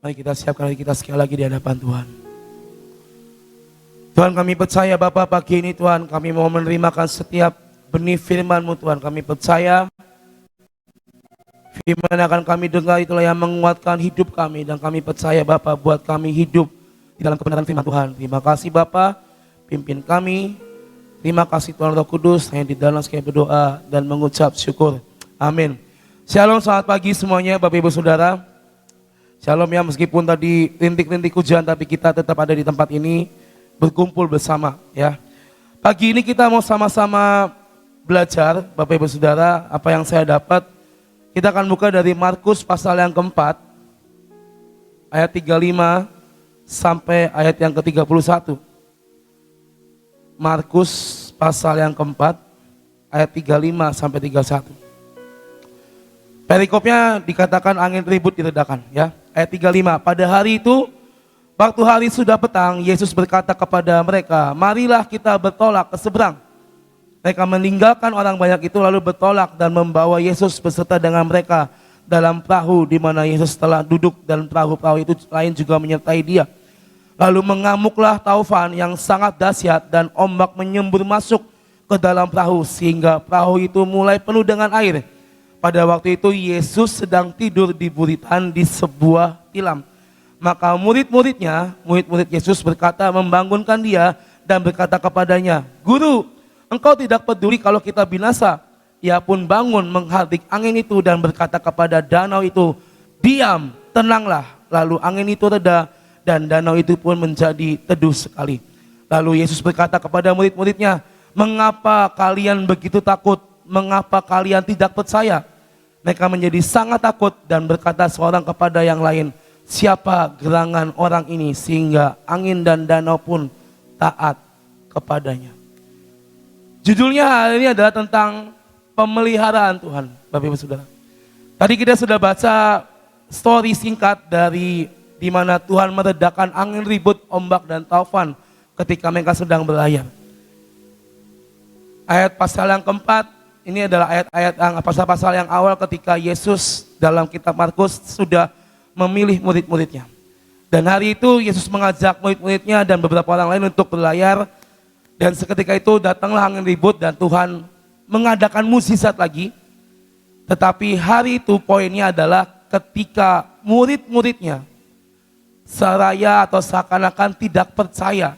Mari kita siapkan diri kita sekali lagi di hadapan Tuhan. Tuhan, kami percaya Bapa pagi ini Tuhan, kami mau menerimakan setiap benih firman-Mu Tuhan. Kami percaya firman akan kami dengar itulah yang menguatkan hidup kami. Dan kami percaya Bapa buat kami hidup di dalam kebenaran firman Tuhan. Terima kasih Bapa, pimpin kami. Terima kasih Tuhan Roh Kudus, yang di dalam sekali berdoa dan mengucap syukur. Amin. Shalom, selamat pagi semuanya Bapak Ibu Saudara. Shalom ya, meskipun tadi rintik-rintik hujan tapi kita tetap ada di tempat ini berkumpul bersama ya. Pagi ini kita mau sama-sama belajar Bapak Ibu Saudara, apa yang saya dapat. Kita akan buka dari Markus pasal yang keempat ayat 35 sampai ayat yang ke-31. Markus pasal yang keempat ayat 35 sampai 31. Perikopnya dikatakan angin ribut diredakan ya. Ayat 35, pada hari itu waktu hari sudah petang, Yesus berkata kepada mereka, marilah kita bertolak ke seberang. Mereka meninggalkan orang banyak itu lalu bertolak dan membawa Yesus beserta dengan mereka dalam perahu di mana Yesus telah duduk dan perahu-perahu itu lain juga menyertai dia. Lalu mengamuklah taufan yang sangat dahsyat dan ombak menyembur masuk ke dalam perahu sehingga perahu itu mulai penuh dengan air. Pada waktu itu Yesus sedang tidur di buritan di sebuah tilam. Maka murid Yesus berkata membangunkan dia dan berkata kepadanya, Guru, engkau tidak peduli kalau kita binasa. Ia pun bangun menghardik angin itu dan berkata kepada danau itu, diam, tenanglah. Lalu angin itu reda dan danau itu pun menjadi teduh sekali. Lalu Yesus berkata kepada murid-muridnya, mengapa kalian begitu takut? Mengapa kalian tidak percaya? Mereka menjadi sangat takut dan berkata seorang kepada yang lain, siapa gerangan orang ini sehingga angin dan danau pun taat kepadanya. Judulnya hari ini adalah tentang pemeliharaan Tuhan, Bapak Ibu Saudara. Tadi kita sudah baca story singkat dari di mana Tuhan meredakan angin ribut, ombak dan taufan ketika mereka sedang berlayar. Ayat pasal yang keempat, ini adalah ayat-ayat yang pasal-pasal yang awal ketika Yesus dalam kitab Markus sudah memilih murid-muridnya. Dan hari itu Yesus mengajak murid-muridnya dan beberapa orang lain untuk berlayar. Dan seketika itu datanglah angin ribut dan Tuhan mengadakan mukjizat lagi. Tetapi hari itu poinnya adalah ketika murid-muridnya seraya atau seakan-akan tidak percaya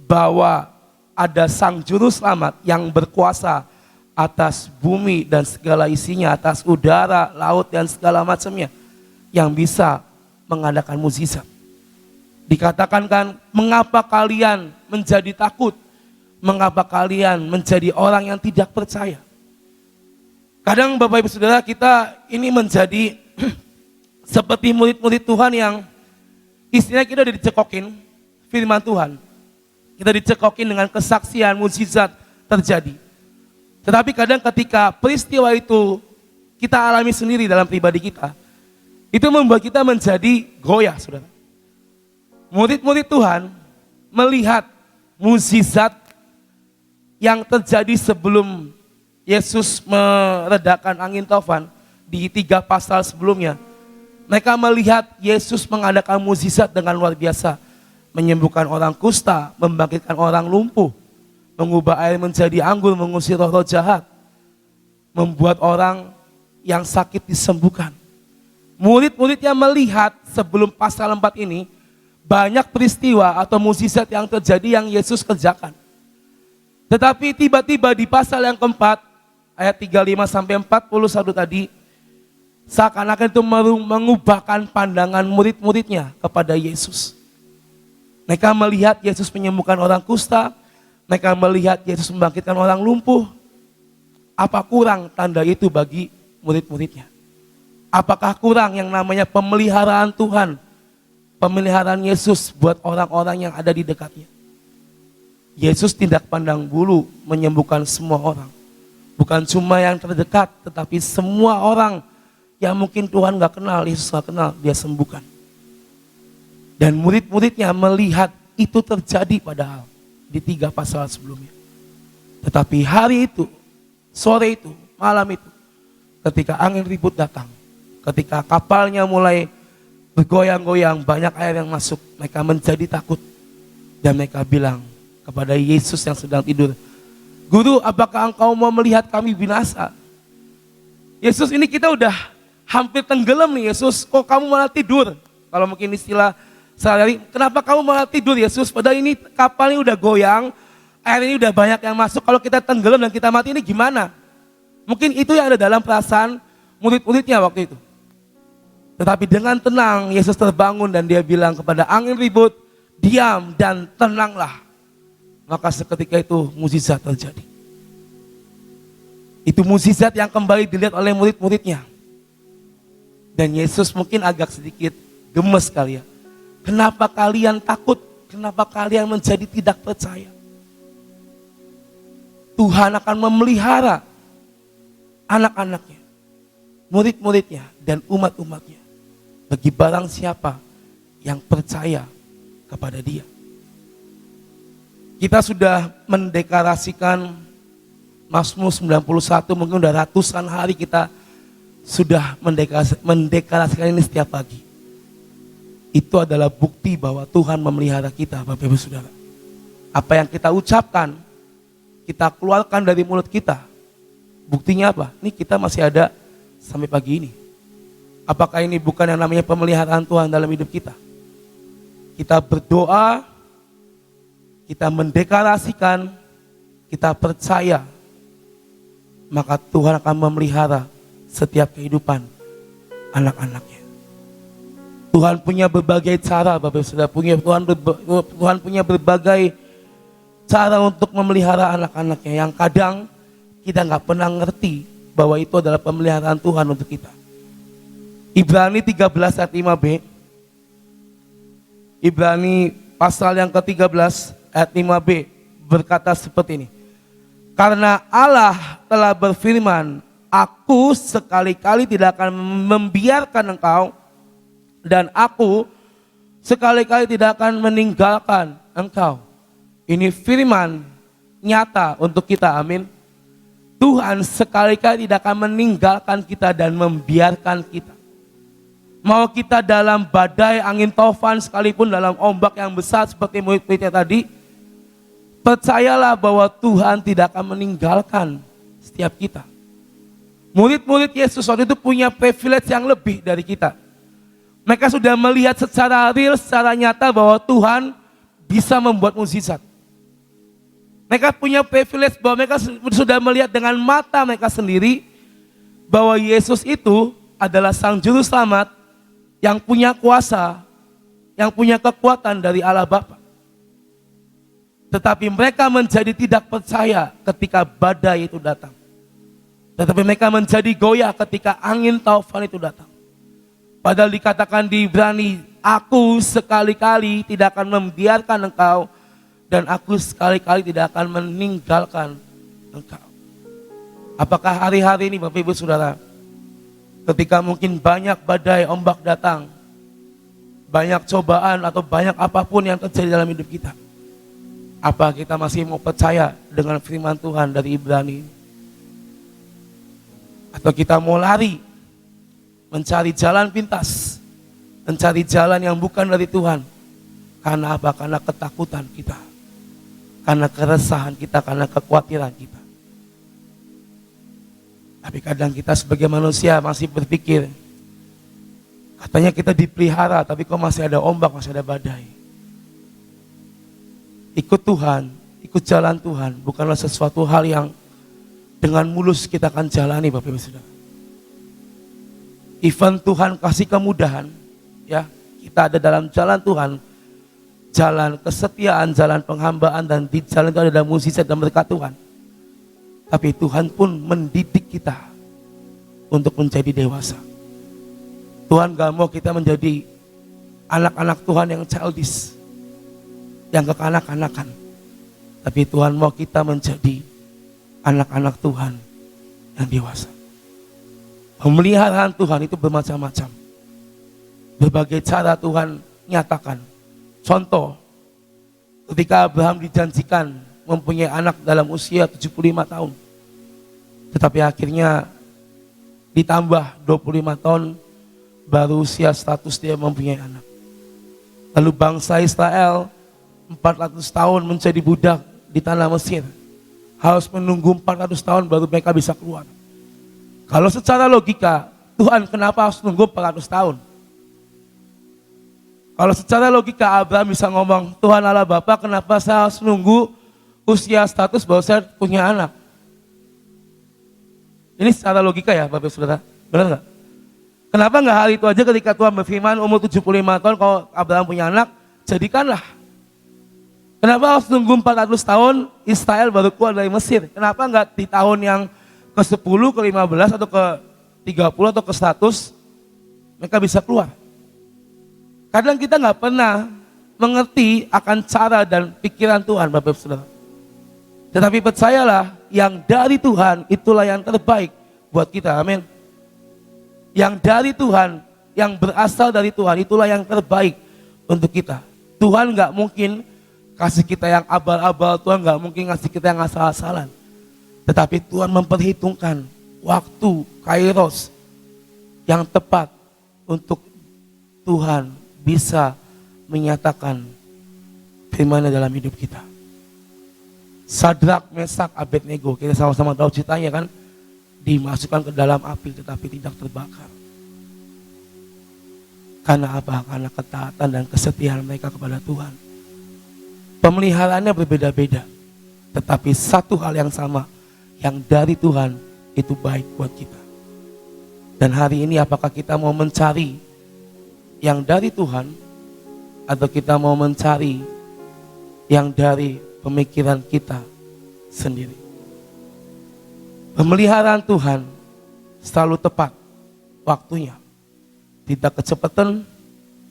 bahwa ada Sang Juru Selamat yang berkuasa atas bumi dan segala isinya, atas udara, laut dan segala macamnya, yang bisa mengadakan mukjizat. Dikatakan kan, mengapa kalian menjadi takut? Mengapa kalian menjadi orang yang tidak percaya? Kadang Bapak Ibu Saudara, kita ini menjadi seperti murid-murid Tuhan yang istilahnya kita udah dicekokin firman Tuhan. Kita dicekokin dengan kesaksian mukjizat terjadi. Tetapi kadang ketika peristiwa itu kita alami sendiri dalam pribadi kita, itu membuat kita menjadi goyah, saudara. Murid-murid Tuhan melihat mukjizat yang terjadi sebelum Yesus meredakan angin taufan di 3 pasal sebelumnya. Mereka melihat Yesus mengadakan mukjizat dengan luar biasa. Menyembuhkan orang kusta, membangkitkan orang lumpuh, mengubah air menjadi anggur, mengusir roh-roh jahat, membuat orang yang sakit disembuhkan. Murid-muridnya melihat sebelum pasal 4 ini banyak peristiwa atau mukjizat yang terjadi yang Yesus kerjakan. Tetapi tiba-tiba di pasal yang keempat ayat 35 sampai 41 tadi, seakan-akan itu mengubahkan pandangan murid-muridnya kepada Yesus. Mereka melihat Yesus menyembuhkan orang kusta, mereka melihat Yesus membangkitkan orang lumpuh. Apa kurang tanda itu bagi murid-muridnya? Apakah kurang yang namanya pemeliharaan Tuhan, pemeliharaan Yesus buat orang-orang yang ada di dekatnya? Yesus tidak pandang bulu menyembuhkan semua orang. Bukan cuma yang terdekat, tetapi semua orang yang mungkin Tuhan gak kenal, Yesus gak kenal, dia sembuhkan. Dan murid-muridnya melihat itu terjadi padahal di 3 pasal sebelumnya. Tetapi hari itu, sore itu, malam itu, ketika angin ribut datang, ketika kapalnya mulai bergoyang-goyang, banyak air yang masuk. Mereka menjadi takut dan mereka bilang kepada Yesus yang sedang tidur, "Guru, apakah engkau mau melihat kami binasa?" Yesus, ini kita udah hampir tenggelam nih Yesus, kok kamu malah tidur? Kalau mungkin istilah sehari-hari, kenapa kamu malah tidur Yesus? Padahal ini kapal ini udah goyang, air ini udah banyak yang masuk, kalau kita tenggelam dan kita mati ini gimana? Mungkin itu yang ada dalam perasaan murid-muridnya waktu itu. Tetapi dengan tenang Yesus terbangun dan dia bilang kepada angin ribut, "Diam dan tenanglah." Maka seketika itu mukjizat terjadi. Itu mukjizat yang kembali dilihat oleh murid-muridnya. Dan Yesus mungkin agak sedikit gemes kali ya. Kenapa kalian takut? Kenapa kalian menjadi tidak percaya? Tuhan akan memelihara anak-anaknya, murid-muridnya, dan umat-umatnya. Bagi barang siapa yang percaya kepada Dia. Kita sudah mendeklarasikan Mazmur 91, mungkin udah ratusan hari kita sudah mendeklarasikan ini setiap pagi. Itu adalah bukti bahwa Tuhan memelihara kita, Bapak Ibu Saudara. Apa yang kita ucapkan, kita keluarkan dari mulut kita. Buktinya apa? Ini kita masih ada sampai pagi ini. Apakah ini bukan yang namanya pemeliharaan Tuhan dalam hidup kita? Kita berdoa, kita mendeklarasikan, kita percaya, maka Tuhan akan memelihara setiap kehidupan anak-anaknya. Tuhan punya berbagai cara, Bapak Saudara, Tuhan punya berbagai cara untuk memelihara anak-anaknya yang kadang kita nggak pernah ngerti bahwa itu adalah pemeliharaan Tuhan untuk kita. Ibrani 13 ayat 5b. Ibrani pasal yang ke-13 ayat 5b berkata seperti ini. Karena Allah telah berfirman, "Aku sekali-kali tidak akan membiarkan engkau, dan aku sekali-kali tidak akan meninggalkan engkau." Ini firman nyata untuk kita, amin. Tuhan sekali-kali tidak akan meninggalkan kita dan membiarkan kita. Mau kita dalam badai, angin tofan, sekalipun dalam ombak yang besar seperti murid-muridnya tadi, percayalah bahwa Tuhan tidak akan meninggalkan setiap kita. Murid-murid Yesus waktu itu punya privilege yang lebih dari kita. Mereka sudah melihat secara real, secara nyata bahwa Tuhan bisa membuat mukjizat. Mereka punya privilege bahwa mereka sudah melihat dengan mata mereka sendiri bahwa Yesus itu adalah Sang Juru Selamat yang punya kuasa, yang punya kekuatan dari Allah Bapa. Tetapi mereka menjadi tidak percaya ketika badai itu datang. Tetapi mereka menjadi goyah ketika angin taufan itu datang. Padahal dikatakan di Ibrani, "Aku sekali-kali tidak akan membiarkan engkau, dan aku sekali-kali tidak akan meninggalkan engkau." Apakah hari-hari ini Bapak Ibu Saudara, ketika mungkin banyak badai, ombak datang, banyak cobaan atau banyak apapun yang terjadi dalam hidup kita, apa kita masih mau percaya dengan firman Tuhan dari Ibrani? Atau kita mau lari, mencari jalan pintas, mencari jalan yang bukan dari Tuhan? Karena apa? Karena ketakutan kita, karena keresahan kita, karena kekhawatiran kita. Tapi kadang kita sebagai manusia masih berpikir, katanya kita dipelihara, tapi kok masih ada ombak, masih ada badai. Ikut Tuhan, ikut jalan Tuhan bukanlah sesuatu hal yang dengan mulus kita akan jalani, Bapak Ibu Saudara. Even Tuhan kasih kemudahan, ya, kita ada dalam jalan Tuhan, jalan kesetiaan, jalan penghambaan, dan di jalan itu ada mukjizat dan berkat Tuhan. Tapi Tuhan pun mendidik kita untuk menjadi dewasa. Tuhan gak mau kita menjadi anak-anak Tuhan yang childish, yang kekanak-kanakan. Tapi Tuhan mau kita menjadi anak-anak Tuhan yang dewasa. Pemeliharaan Tuhan itu bermacam-macam. Berbagai cara Tuhan nyatakan. Contoh, ketika Abraham dijanjikan mempunyai anak dalam usia 75 tahun. Tetapi akhirnya ditambah 25 tahun baru usia status dia mempunyai anak. Lalu bangsa Israel 400 tahun menjadi budak di tanah Mesir. Harus menunggu 400 tahun baru mereka bisa keluar. Kalau secara logika, Tuhan kenapa harus nunggu 400 tahun? Kalau secara logika Abraham bisa ngomong, Tuhan Allah Bapa, kenapa saya harus nunggu usia status bahwa saya punya anak? Ini secara logika ya Bapak Saudara, benar nggak? Kenapa nggak hal itu aja ketika Tuhan berfirman umur 75 tahun kalau Abraham punya anak, jadikanlah. Kenapa harus nunggu 400 tahun Israel baru keluar dari Mesir? Kenapa nggak di tahun yang ke-10, ke-15 atau ke-30 atau ke-100 mereka bisa keluar? Kadang kita nggak pernah mengerti akan cara dan pikiran Tuhan, Bapak Saudara. Tetapi percayalah, yang dari Tuhan itulah yang terbaik buat kita, amin. Yang dari Tuhan, yang berasal dari Tuhan itulah yang terbaik untuk kita. Tuhan nggak mungkin kasih kita yang abal-abal, Tuhan nggak mungkin kasih kita yang asal-asalan. Tetapi Tuhan memperhitungkan waktu, kairos yang tepat untuk Tuhan bisa menyatakan firman dalam hidup kita. Sadrak, Mesak, Abednego, kita sama-sama tahu ceritanya kan, dimasukkan ke dalam api tetapi tidak terbakar. Karena apa? Karena ketaatan dan kesetiaan mereka kepada Tuhan. Pemeliharaannya berbeda-beda, tetapi satu hal yang sama, yang dari Tuhan itu baik buat kita. Dan hari ini apakah kita mau mencari yang dari Tuhan atau kita mau mencari yang dari pemikiran kita sendiri? Pemeliharaan Tuhan selalu tepat waktunya, tidak kecepatan,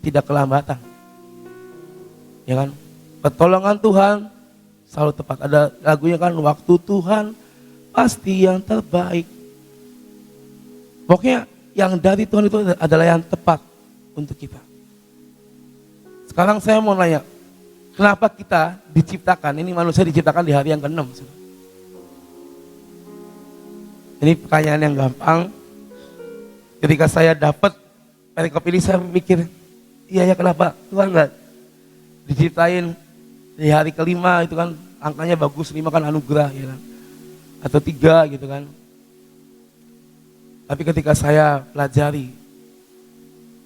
tidak kelambatan, ya kan? Pertolongan Tuhan selalu tepat. Ada lagunya kan, waktu Tuhan pasti yang terbaik. Pokoknya yang dari Tuhan itu adalah yang tepat untuk kita. Sekarang saya mau nanya, kenapa kita diciptakan? Ini manusia diciptakan di hari yang ke-6. Ini pertanyaan yang gampang. Ketika saya dapat perikop ini, saya mikir, iya ya, kenapa Tuhan nggak diciptain di hari ke-5 itu kan angkanya bagus, 5 kan anugerah ya kan, atau 3 gitu kan. Tapi ketika saya pelajari,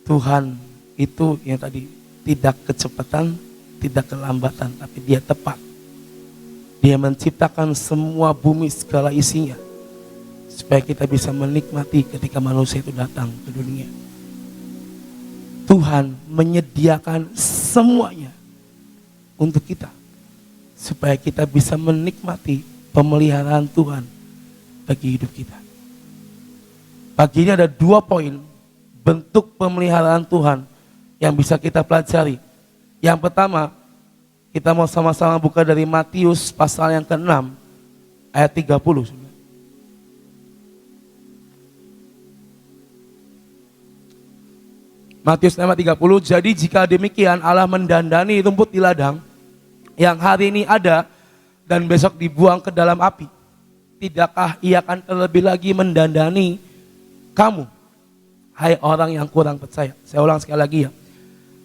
Tuhan itu yang tadi tidak kecepatan, tidak kelambatan, tapi dia tepat. Dia menciptakan semua bumi segala isinya supaya kita bisa menikmati ketika manusia itu datang ke dunia. Tuhan menyediakan semuanya untuk kita supaya kita bisa menikmati pemeliharaan Tuhan bagi hidup kita. Pagi ini ada 2 poin bentuk pemeliharaan Tuhan yang bisa kita pelajari. Yang pertama, kita mau sama-sama buka dari Matius pasal yang ke-6 ayat 30. Matius 6 ayat 30, jadi jika demikian Allah mendandani rumput di ladang yang hari ini ada dan besok dibuang ke dalam api, tidakkah ia akan terlebih lagi mendandani kamu, hai orang yang kurang percaya? Saya ulang sekali lagi ya.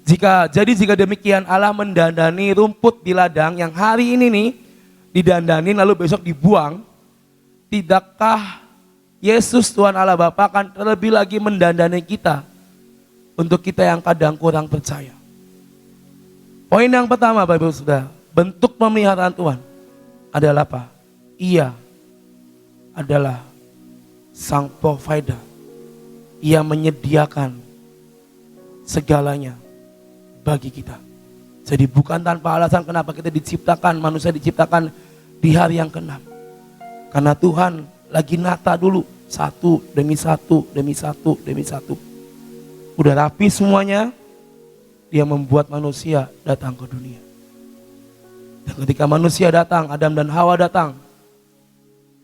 Jika demikian Allah mendandani rumput di ladang yang hari ini nih didandani lalu besok dibuang, tidakkah Yesus Tuhan Allah Bapa akan terlebih lagi mendandani kita untuk kita yang kadang kurang percaya? Poin yang pertama Bapak Ibu Saudara, bentuk pemeliharaan Tuhan adalah apa? Ia adalah sang provider. Ia menyediakan segalanya bagi kita. Jadi bukan tanpa alasan kenapa kita diciptakan, manusia diciptakan di hari yang ke-6. Karena Tuhan lagi nata dulu, satu demi satu, demi satu, demi satu. Udah rapi semuanya, dia membuat manusia datang ke dunia. Dan ketika manusia datang, Adam dan Hawa datang,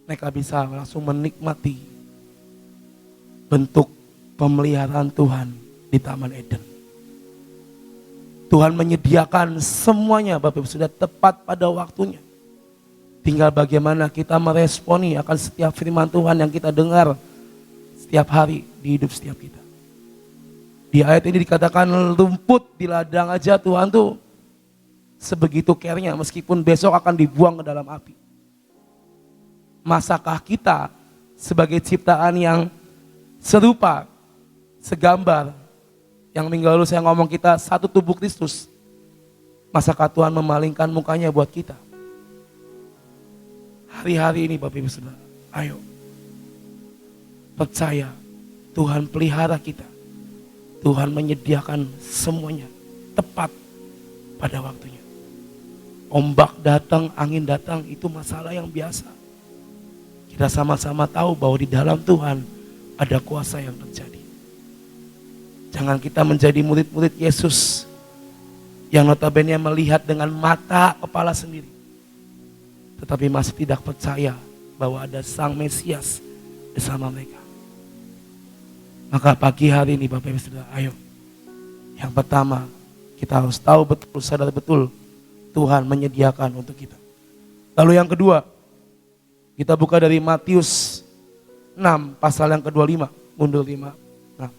mereka bisa langsung menikmati bentuk pemeliharaan Tuhan di Taman Eden. Tuhan menyediakan semuanya Bapak Ibu sudah tepat pada waktunya. Tinggal bagaimana kita meresponi akan setiap firman Tuhan yang kita dengar setiap hari di hidup setiap kita. Di ayat ini dikatakan rumput di ladang aja Tuhan tuh sebegitu care-nya meskipun besok akan dibuang ke dalam api. Masakah kita sebagai ciptaan yang serupa, segambar, yang minggu lalu saya ngomong kita satu tubuh Kristus. Masakah Tuhan memalingkan mukanya buat kita? Hari-hari ini Bapak Ibu Saudara, ayo percaya Tuhan pelihara kita. Tuhan menyediakan semuanya tepat pada waktunya. Ombak datang, angin datang, itu masalah yang biasa. Kita sama-sama tahu bahwa di dalam Tuhan ada kuasa yang terjadi. Jangan kita menjadi murid-murid Yesus yang notabene melihat dengan mata kepala sendiri, tetapi masih tidak percaya bahwa ada Sang Mesias bersama mereka. Maka pagi hari ini Bapak Ibu Saudara, ayo. Yang pertama, kita harus tahu betul, sadar betul Tuhan menyediakan untuk kita. Lalu yang kedua, kita buka dari Matius 6 pasal yang ke-25, mundur 5. Nah,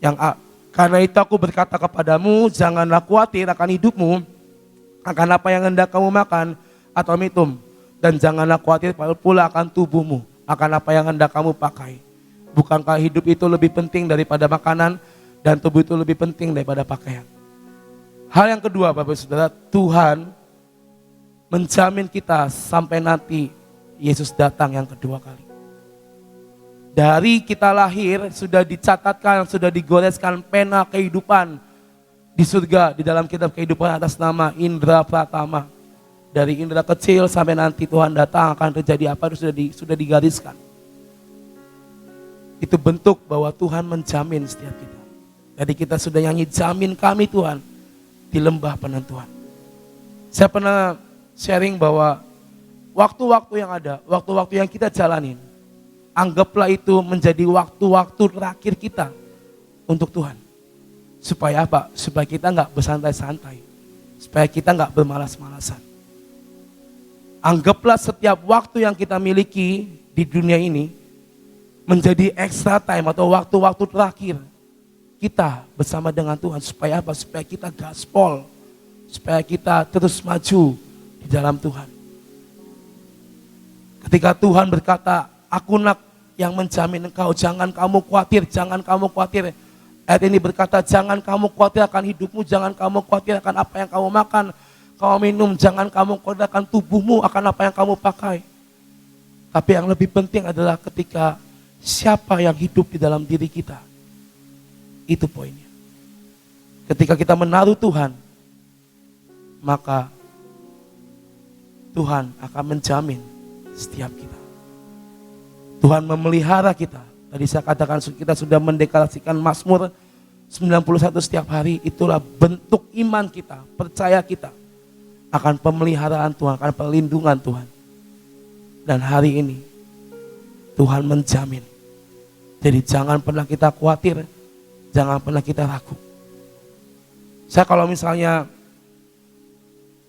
yang A, karena itu aku berkata kepadamu, janganlah khawatir akan hidupmu, akan apa yang hendak kamu makan atau minum, dan janganlah khawatir pula akan tubuhmu, akan apa yang hendak kamu pakai. Bukankah hidup itu lebih penting daripada makanan, dan tubuh itu lebih penting daripada pakaian? Hal yang kedua Bapak Saudara, Tuhan menjamin kita sampai nanti Yesus datang yang kedua kali. Dari kita lahir sudah dicatatkan, sudah digoreskan pena kehidupan di surga, di dalam kitab kehidupan atas nama Indra Pratama. Dari indra kecil sampai nanti Tuhan datang akan terjadi apa itu sudah digariskan. Itu bentuk bahwa Tuhan menjamin setiap kita. Jadi kita sudah nyanyi, jamin kami Tuhan di lembah penentuan. Saya pernah sharing bahwa waktu-waktu yang ada, waktu-waktu yang kita jalanin, anggaplah itu menjadi waktu-waktu terakhir kita untuk Tuhan. Supaya apa? Supaya kita nggak bersantai-santai. Supaya kita nggak bermalas-malasan. Anggaplah setiap waktu yang kita miliki di dunia ini menjadi extra time atau waktu-waktu terakhir kita bersama dengan Tuhan. Supaya apa? Supaya kita gaspol. Supaya kita terus maju di dalam Tuhan. Ketika Tuhan berkata, aku nak yang menjamin engkau, jangan kamu khawatir, jangan kamu khawatir. Ayat ini berkata, jangan kamu khawatir akan hidupmu, jangan kamu khawatir akan apa yang kamu makan, kamu minum, jangan kamu khawatir akan tubuhmu, akan apa yang kamu pakai. Tapi yang lebih penting adalah ketika siapa yang hidup di dalam diri kita. Itu poinnya. Ketika kita menaruh Tuhan, maka Tuhan akan menjamin setiap kita. Tuhan memelihara kita. Tadi saya katakan kita sudah mendeklarasikan Mazmur 91 setiap hari. Itulah bentuk iman kita, percaya kita akan pemeliharaan Tuhan, akan perlindungan Tuhan. Dan hari ini Tuhan menjamin. Jadi jangan pernah kita khawatir, jangan pernah kita ragu. Saya kalau misalnya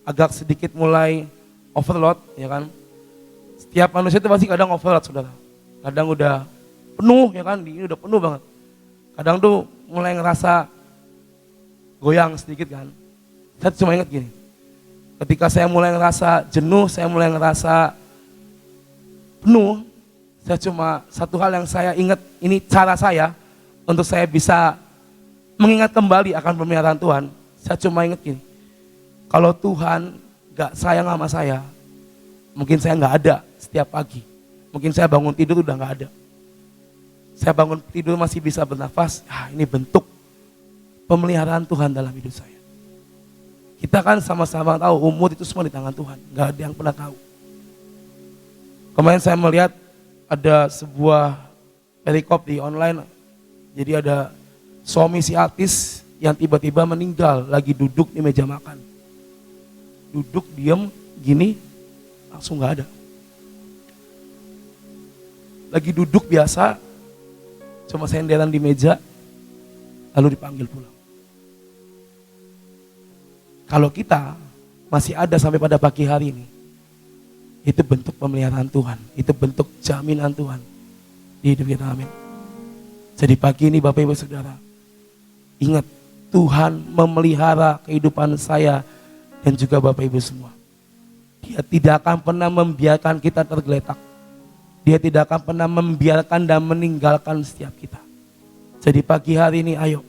agak sedikit mulai overload, ya kan? Setiap manusia itu pasti kadang overload, saudara. Kadang udah penuh, ya kan? Ini udah penuh banget. Kadang tuh mulai ngerasa goyang sedikit kan. Saya cuma ingat gini. Ketika saya mulai ngerasa jenuh, saya mulai ngerasa penuh, saya cuma satu hal yang saya ingat, ini cara saya untuk saya bisa mengingat kembali akan pemeliharaan Tuhan. Saya cuma ingat gini, kalau Tuhan gak sayang sama saya, mungkin saya gak ada setiap pagi. Mungkin saya bangun tidur udah gak ada. Saya bangun tidur masih bisa bernafas, ini bentuk pemeliharaan Tuhan dalam hidup saya. Kita kan sama-sama tahu umur itu semua di tangan Tuhan, gak ada yang pernah tahu. Kemarin saya melihat ada sebuah perikop di online, jadi ada suami si artis yang tiba-tiba meninggal lagi duduk di meja makan. Duduk diem gini, langsung gak ada. Lagi duduk biasa, cuma senderan di meja, lalu dipanggil pulang. Kalau kita masih ada sampai pada pagi hari ini, itu bentuk pemeliharaan Tuhan, itu bentuk jaminan Tuhan di hidup kita, amin. Jadi pagi ini Bapak Ibu Saudara, Ingat, Tuhan memelihara kehidupan saya dan juga Bapak Ibu semua. Dia tidak akan pernah membiarkan kita tergeletak. Dia tidak akan pernah membiarkan dan meninggalkan setiap kita. Jadi pagi hari ini ayo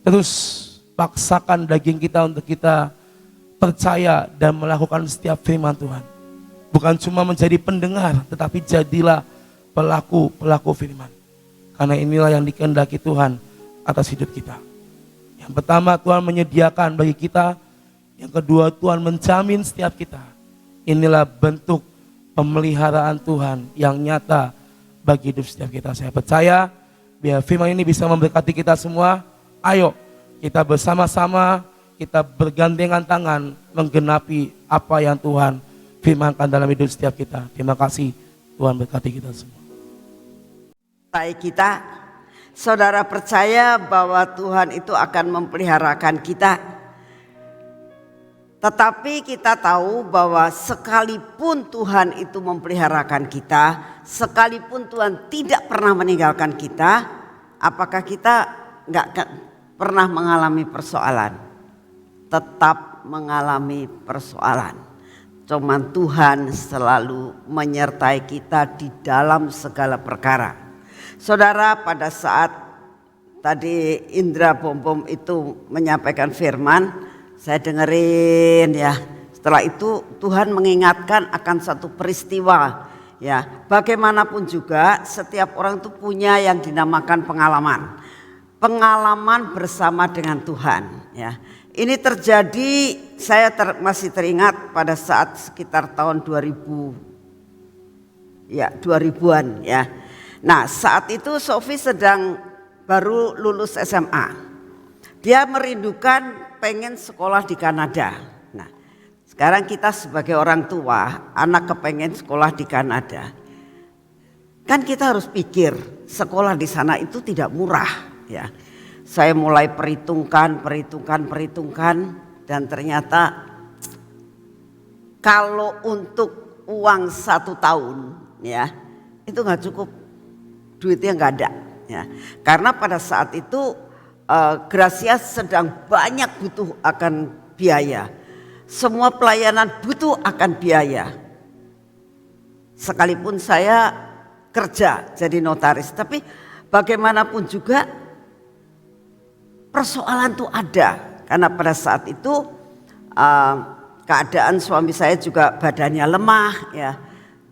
terus paksakan daging kita untuk kita percaya dan melakukan setiap firman Tuhan. Bukan cuma menjadi pendengar, tetapi jadilah pelaku firman. Karena inilah yang dikehendaki Tuhan atas hidup kita. Yang pertama, Tuhan menyediakan bagi kita. Yang kedua, Tuhan menjamin setiap kita. Inilah bentuk pemeliharaan Tuhan yang nyata bagi hidup setiap kita. Saya percaya biar firman ini bisa memberkati kita semua. Ayo kita bersama-sama, kita bergandengan tangan menggenapi apa yang Tuhan firmankan dalam hidup setiap kita. Terima kasih, Tuhan berkati kita semua. Baik kita, saudara percaya bahwa Tuhan itu akan memeliharakan kita. Tetapi kita tahu bahwa sekalipun Tuhan itu memeliharakan kita, sekalipun Tuhan tidak pernah meninggalkan kita, apakah kita nggak pernah mengalami persoalan? Tetap mengalami persoalan. Cuman Tuhan selalu menyertai kita di dalam segala perkara. Saudara, pada saat tadi Indra Bom itu menyampaikan firman, saya dengerin ya. Setelah itu Tuhan mengingatkan akan satu peristiwa ya. Bagaimanapun juga setiap orang itu punya yang dinamakan pengalaman. Pengalaman bersama dengan Tuhan ya. Ini terjadi, saya masih teringat pada saat sekitar tahun 2000-an ya. Nah, saat itu Sofi sedang baru lulus SMA. Dia merindukan pengen sekolah di Kanada. Nah, sekarang kita sebagai orang tua, anak kepengen sekolah di Kanada. Kan kita harus pikir sekolah di sana itu tidak murah ya. Saya mulai perhitungkan dan ternyata kalau untuk uang 1 tahun ya itu nggak cukup, duitnya nggak ada ya. Karena pada saat itu Gracia sedang banyak butuh akan biaya, semua pelayanan butuh akan biaya. Sekalipun saya kerja jadi notaris, tapi bagaimanapun juga persoalan itu ada, karena pada saat itu keadaan suami saya juga badannya lemah ya.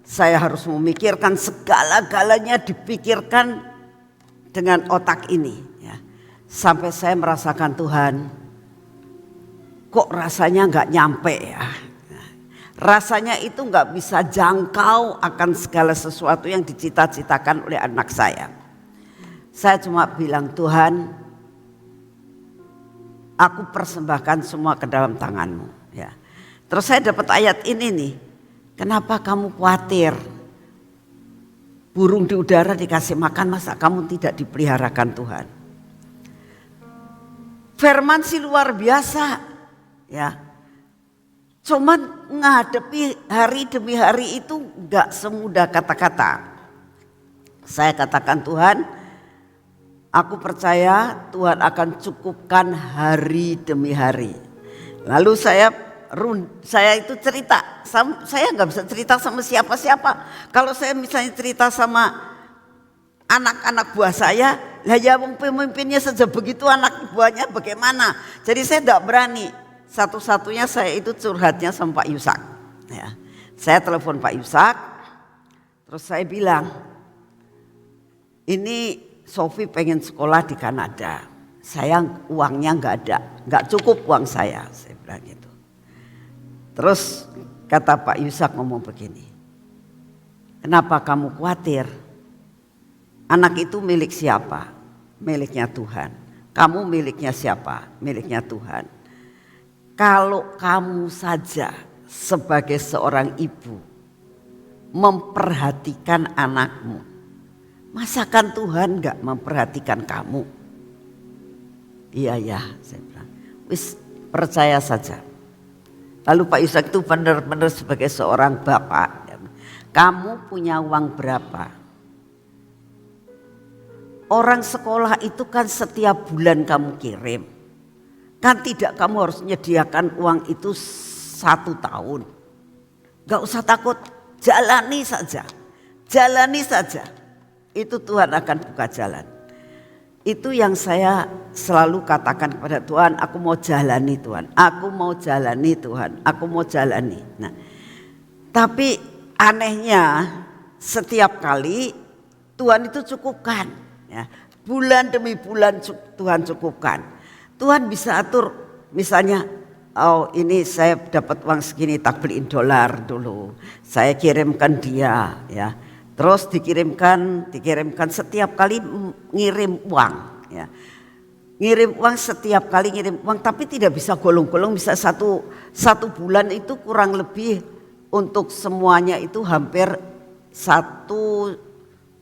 Saya harus memikirkan segala-galanya, dipikirkan dengan otak ini ya. Sampai saya merasakan Tuhan, kok rasanya nggak nyampe ya. Rasanya itu nggak bisa jangkau akan segala sesuatu yang dicita-citakan oleh anak saya. Saya cuma bilang, Tuhan, aku persembahkan semua ke dalam tangan-Mu ya. Terus saya dapat ayat ini nih. Kenapa kamu khawatir? Burung di udara dikasih makan, masa kamu tidak dipeliharakan Tuhan? Firman sih luar biasa ya. Cuman menghadapi hari demi hari itu gak semudah kata-kata. Saya katakan, Tuhan, aku percaya Tuhan akan cukupkan hari demi hari. Lalu saya itu cerita, saya nggak bisa cerita sama siapa-siapa. Kalau saya misalnya cerita sama anak-anak buah saya, lah ya pemimpinnya saja begitu, anak buahnya bagaimana? Jadi saya tidak berani. Satu-satunya saya itu curhatnya sama Pak Yusak. Ya. Saya telepon Pak Yusak, terus saya bilang, ini Sofi pengen sekolah di Kanada, saya uangnya nggak ada, nggak cukup uang saya bilang gitu. Terus kata Pak Yusak ngomong begini, kenapa kamu khawatir? Anak itu milik siapa? Miliknya Tuhan. Kamu miliknya siapa? Miliknya Tuhan. Kalau kamu saja sebagai seorang ibu memperhatikan anakmu, masakan Tuhan gak memperhatikan kamu? Iya ya, saya bilang, wis percaya saja. Lalu Pak Yusak itu benar-benar sebagai seorang bapak, kamu punya uang berapa? orang sekolah itu kan setiap bulan kamu kirim. Kan tidak kamu harus menyediakan uang itu 1 tahun. Gak usah takut, jalani saja. Jalani saja. Itu Tuhan akan buka jalan. Itu yang saya selalu katakan kepada Tuhan, aku mau jalani Tuhan, aku mau jalani Tuhan, aku mau jalani. Nah, tapi anehnya setiap kali Tuhan itu cukupkan, ya. Bulan demi bulan Tuhan cukupkan. Tuhan bisa atur, misalnya, oh ini saya dapat uang segini, tak beliin dolar dulu, saya kirimkan dia, ya. Terus dikirimkan setiap kali ngirim uang, ya. Ngirim uang setiap kali ngirim uang, tapi tidak bisa golong-golong, bisa satu bulan itu kurang lebih untuk semuanya itu hampir 1.000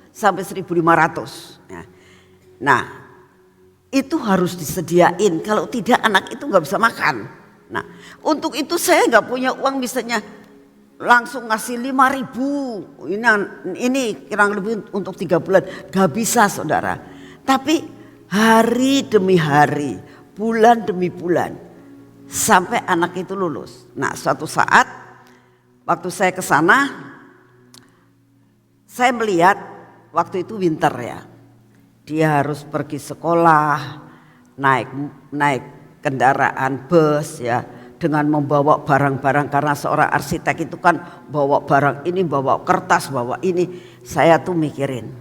sampai 1.500. Ya. Nah, itu harus disediain, kalau tidak anak itu nggak bisa makan. Nah, untuk itu saya nggak punya uang misalnya langsung ngasih 5.000, ini kurang lebih untuk 3 bulan, gak bisa saudara. Tapi hari demi hari, bulan demi bulan, sampai anak itu lulus. Nah, suatu saat waktu saya ke sana, saya melihat waktu itu winter ya, dia harus pergi sekolah, naik kendaraan bus ya, dengan membawa barang-barang, karena seorang arsitek itu kan bawa barang ini, bawa kertas, bawa ini. Saya tuh mikirin,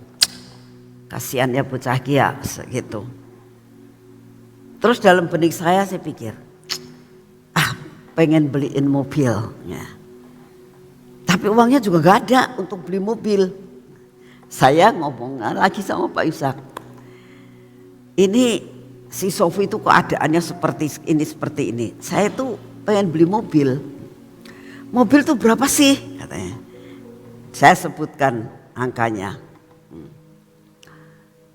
kasihan ya bocah Gia gitu. Terus dalam benak saya pikir, pengen beliin mobil ya. Tapi uangnya juga gak ada untuk beli mobil. Saya ngomong lagi sama Pak Yusak, ini si Sofi itu keadaannya seperti ini. Saya tuh pengen beli mobil. Mobil tuh berapa sih katanya. Saya sebutkan angkanya.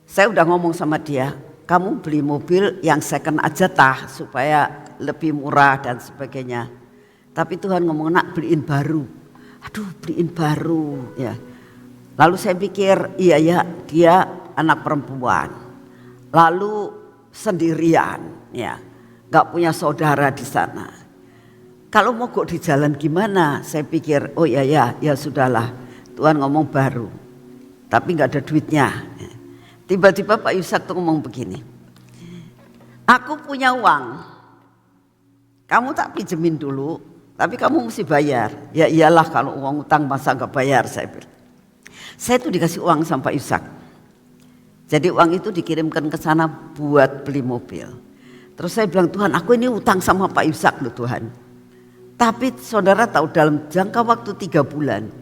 Saya udah ngomong sama dia, kamu beli mobil yang second aja tah, supaya lebih murah dan sebagainya. Tapi Tuhan ngomong, nak beliin baru. Aduh, beliin baru ya. Lalu saya pikir, iya ya, dia anak perempuan. Lalu sendirian ya, gak punya saudara di sana. Kalau mogok di jalan gimana? Saya pikir, oh ya sudahlah. Tuhan ngomong baru, tapi gak ada duitnya. Tiba-tiba Pak Yusak tuh ngomong begini, aku punya uang, kamu tak pinjemin dulu, tapi kamu mesti bayar. Ya iyalah, kalau uang utang masa gak bayar, saya bilang. Saya tuh dikasih uang sama Pak Yusak. Jadi uang itu dikirimkan ke sana buat beli mobil. Terus saya bilang, Tuhan, aku ini utang sama Pak Yusak loh Tuhan. Tapi saudara tahu, dalam jangka waktu 3 bulan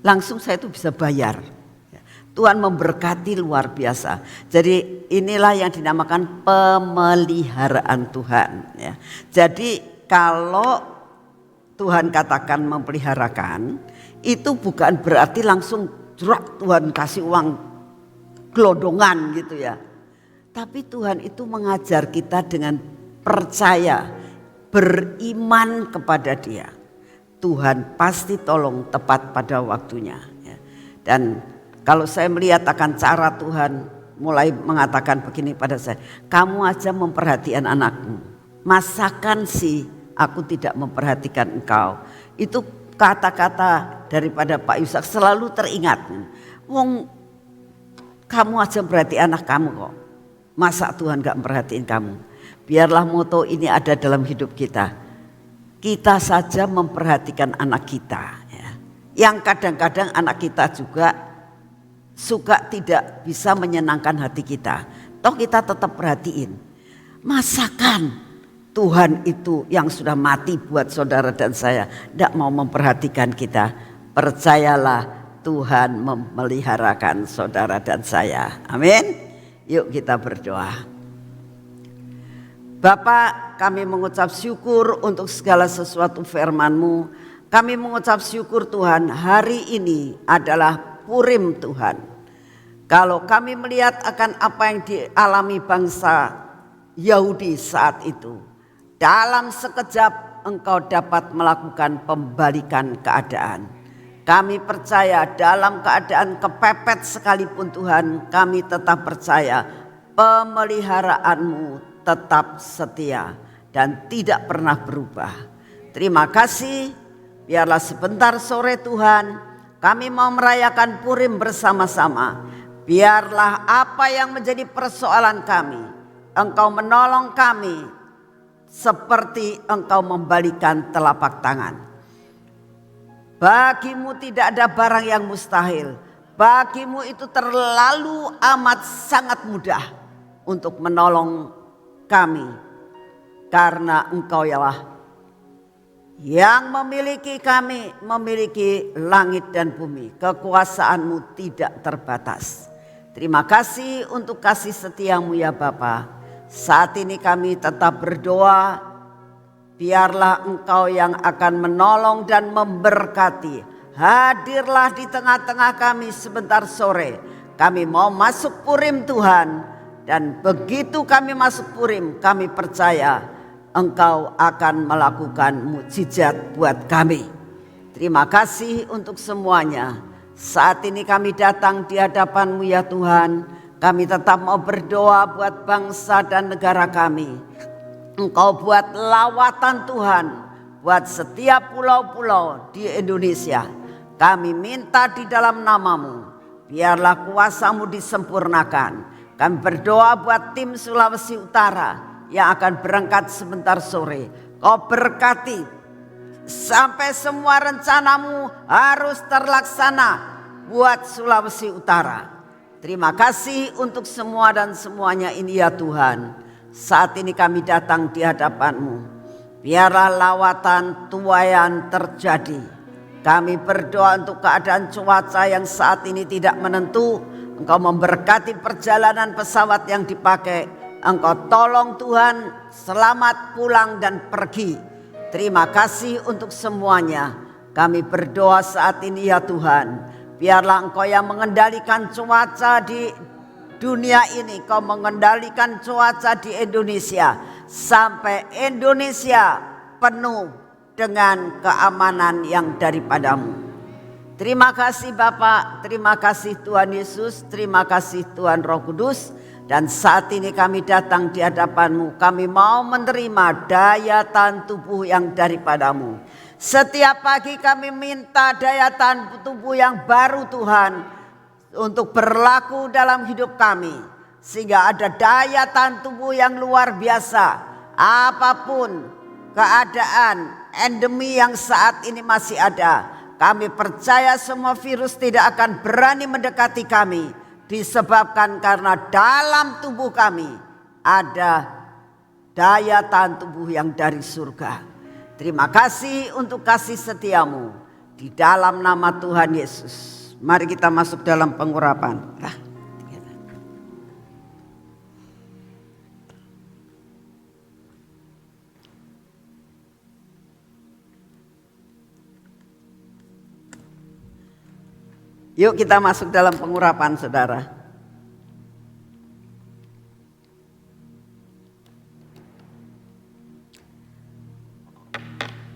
langsung saya itu bisa bayar. Tuhan memberkati luar biasa. Jadi inilah yang dinamakan pemeliharaan Tuhan ya. Jadi kalau Tuhan katakan memeliharakan, itu bukan berarti langsung jerak Tuhan kasih uang gelodongan gitu ya. Tapi Tuhan itu mengajar kita dengan percaya, beriman kepada Dia. Tuhan pasti tolong tepat pada waktunya ya. Dan kalau saya melihat akan cara Tuhan mulai mengatakan begini pada saya, kamu aja memperhatikan anakmu, masakan sih aku tidak memperhatikan engkau. Itu kata-kata daripada Pak Yusak selalu teringat. Wong, kamu aja perhati anak kamu kok, masa Tuhan gak memperhatiin kamu? Biarlah moto ini ada dalam hidup kita. Kita saja memperhatikan anak kita ya. Yang kadang-kadang anak kita juga suka tidak bisa menyenangkan hati kita. Toh kita tetap perhatiin. Masakan Tuhan itu yang sudah mati buat saudara dan saya tidak mau memperhatikan kita. Percayalah, Tuhan memeliharakan saudara dan saya. Amin. Yuk kita berdoa. Bapa, kami mengucap syukur untuk segala sesuatu firman-Mu. Kami mengucap syukur Tuhan, hari ini adalah Purim Tuhan. Kalau kami melihat akan apa yang dialami bangsa Yahudi saat itu, dalam sekejap Engkau dapat melakukan pembalikan keadaan. Kami percaya dalam keadaan kepepet sekalipun Tuhan, kami tetap percaya pemeliharaanmu tetap setia dan tidak pernah berubah. Terima kasih, biarlah sebentar sore Tuhan kami mau merayakan Purim bersama-sama. Biarlah apa yang menjadi persoalan kami, Engkau menolong kami seperti Engkau membalikan telapak tangan. Bagimu tidak ada barang yang mustahil. Bagimu itu terlalu amat sangat mudah untuk menolong kami. Karena Engkau ialah yang memiliki kami, memiliki langit dan bumi. Kekuasaanmu tidak terbatas. Terima kasih untuk kasih setiamu ya Bapa. Saat ini kami tetap berdoa, biarlah Engkau yang akan menolong dan memberkati. Hadirlah di tengah-tengah kami sebentar sore. Kami mau masuk Purim Tuhan. Dan begitu kami masuk Purim, kami percaya Engkau akan melakukan mukjizat buat kami. Terima kasih untuk semuanya. Saat ini kami datang di hadapan-Mu ya Tuhan. Kami tetap mau berdoa buat bangsa dan negara kami. Engkau buat lawatan Tuhan buat setiap pulau-pulau di Indonesia. Kami minta di dalam nama-Mu, biarlah kuasa-Mu disempurnakan. Kami berdoa buat tim Sulawesi Utara yang akan berangkat sebentar sore. Kau berkati sampai semua rencana-Mu harus terlaksana buat Sulawesi Utara. Terima kasih untuk semua dan semuanya ini ya Tuhan. Saat ini kami datang di hadapan-Mu. Biarlah lawatan tuaian terjadi. Kami berdoa untuk keadaan cuaca yang saat ini tidak menentu. Engkau memberkati perjalanan pesawat yang dipakai. Engkau tolong Tuhan, selamat pulang dan pergi. Terima kasih untuk semuanya. Kami berdoa saat ini ya Tuhan. Biarlah Engkau yang mengendalikan cuaca di dunia ini. Kau mengendalikan cuaca di Indonesia. Sampai Indonesia penuh dengan keamanan yang daripada-Mu. Terima kasih Bapak, terima kasih Tuhan Yesus, terima kasih Tuhan Roh Kudus. Dan saat ini kami datang di hadapan-Mu. Kami mau menerima daya tahan tubuh yang daripada-Mu. Setiap pagi kami minta daya tahan tubuh yang baru Tuhan. Untuk berlaku dalam hidup kami. Sehingga ada daya tahan tubuh yang luar biasa. Apapun keadaan endemi yang saat ini masih ada. Kami percaya semua virus tidak akan berani mendekati kami. Disebabkan karena dalam tubuh kami ada daya tahan tubuh yang dari surga. Terima kasih untuk kasih setiamu. Di dalam nama Tuhan Yesus. Mari kita masuk dalam pengurapan. Yuk kita masuk dalam pengurapan saudara.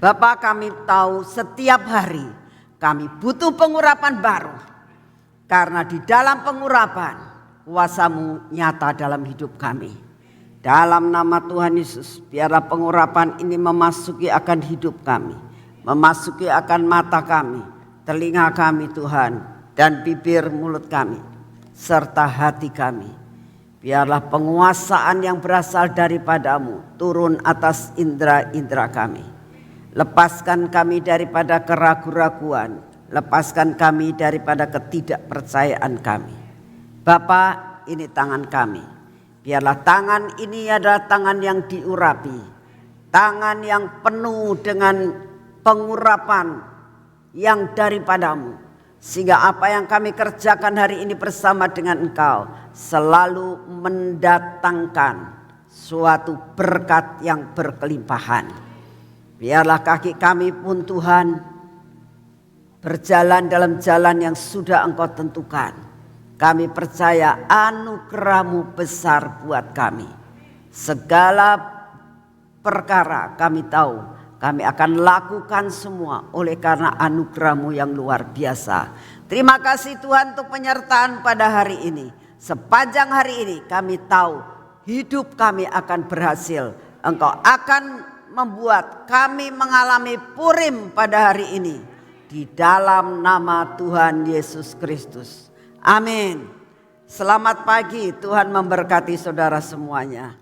Bapak, kami tahu setiap hari kami butuh pengurapan baru. Karena di dalam pengurapan kuasa-Mu nyata dalam hidup kami. Dalam nama Tuhan Yesus, biarlah pengurapan ini memasuki akan hidup kami. Memasuki akan mata kami, telinga kami Tuhan. Dan bibir mulut kami, serta hati kami. Biarlah penguasaan yang berasal daripada-Mu turun atas indera-indera kami. Lepaskan kami daripada keraguan-raguan. Lepaskan kami daripada ketidakpercayaan kami. Bapa, ini tangan kami. Biarlah tangan ini adalah tangan yang diurapi. Tangan yang penuh dengan pengurapan yang daripada-Mu. Sehingga apa yang kami kerjakan hari ini bersama dengan Engkau selalu mendatangkan suatu berkat yang berkelimpahan. Biarlah kaki kami pun Tuhan berjalan dalam jalan yang sudah Engkau tentukan. Kami percaya anugerah-Mu besar buat kami. Segala perkara kami tahu Kami akan lakukan semua oleh karena anugerah-Mu yang luar biasa. Terima kasih Tuhan untuk penyertaan pada hari ini. Sepanjang hari ini kami tahu hidup kami akan berhasil. Engkau akan membuat kami mengalami Purim pada hari ini. Di dalam nama Tuhan Yesus Kristus. Amin. Selamat pagi, Tuhan memberkati saudara semuanya.